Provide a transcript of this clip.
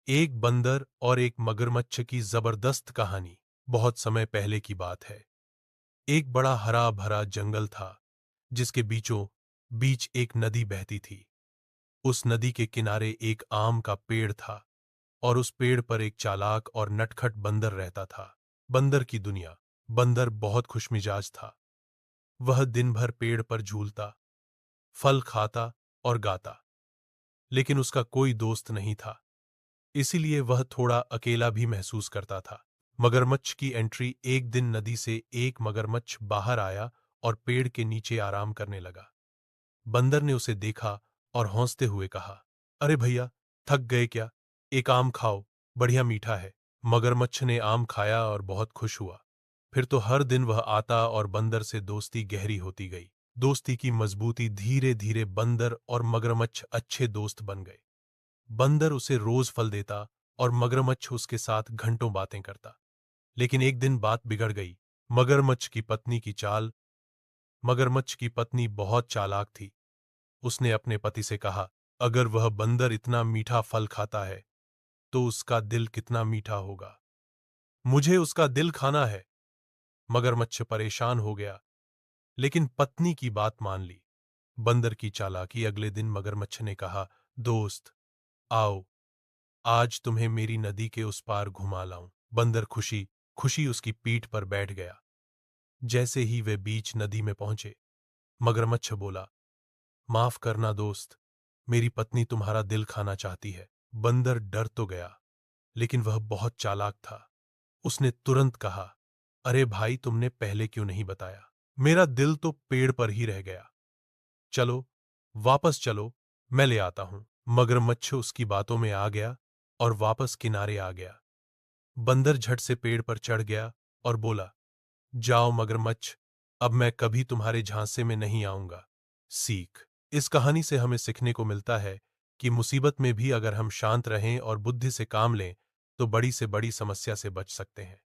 एक बंदर और एक मगरमच्छ की जबरदस्त कहानी। बहुत समय पहले की बात है। एक बड़ा हरा भरा जंगल था जिसके बीचों बीच एक नदी बहती थी। उस नदी के किनारे एक आम का पेड़ था और उस पेड़ पर एक चालाक और नटखट बंदर रहता था। बंदर की दुनिया। बंदर बहुत खुशमिजाज था। वह दिन भर पेड़ पर झूलता, फल खाता और गाता, लेकिन उसका कोई दोस्त नहीं था। इसीलिए वह थोड़ा अकेला भी महसूस करता था। मगरमच्छ की एंट्री। एक दिन नदी से एक मगरमच्छ बाहर आया और पेड़ के नीचे आराम करने लगा। बंदर ने उसे देखा और हौंसते हुए कहा, अरे भैया, थक गए क्या? एक आम खाओ, बढ़िया मीठा है। मगरमच्छ ने आम खाया और बहुत खुश हुआ। फिर तो हर दिन वह आता और बंदर से दोस्ती गहरी होती गई। दोस्ती की मजबूती धीरे धीरे बंदर और मगरमच्छ अच्छे दोस्त बन गए। बंदर उसे रोज फल देता और मगरमच्छ उसके साथ घंटों बातें करता। लेकिन एक दिन बात बिगड़ गई। मगरमच्छ की पत्नी की चाल। मगरमच्छ की पत्नी बहुत चालाक थी। उसने अपने पति से कहा, अगर वह बंदर इतना मीठा फल खाता है तो उसका दिल कितना मीठा होगा। मुझे उसका दिल खाना है। मगरमच्छ परेशान हो गया, लेकिन पत्नी की बात मान ली। बंदर की चालाकी। अगले दिन मगरमच्छ ने कहा, दोस्त, आओ, आज तुम्हें मेरी नदी के उस पार घुमा लाऊं। बंदर खुशी खुशी उसकी पीठ पर बैठ गया। जैसे ही वे बीच नदी में पहुंचे, मगरमच्छ बोला, माफ करना दोस्त, मेरी पत्नी तुम्हारा दिल खाना चाहती है। बंदर डर तो गया, लेकिन वह बहुत चालाक था। उसने तुरंत कहा, अरे भाई, तुमने पहले क्यों नहीं बताया? मेरा दिल तो पेड़ पर ही रह गया। चलो, वापस चलो, मैं ले आता हूं। मगरमच्छ उसकी बातों में आ गया और वापस किनारे आ गया। बंदर झट से पेड़ पर चढ़ गया और बोला, जाओ मगरमच्छ, अब मैं कभी तुम्हारे झांसे में नहीं आऊंगा। सीख। इस कहानी से हमें सीखने को मिलता है कि मुसीबत में भी अगर हम शांत रहें और बुद्धि से काम लें तो बड़ी से बड़ी समस्या से बच सकते हैं।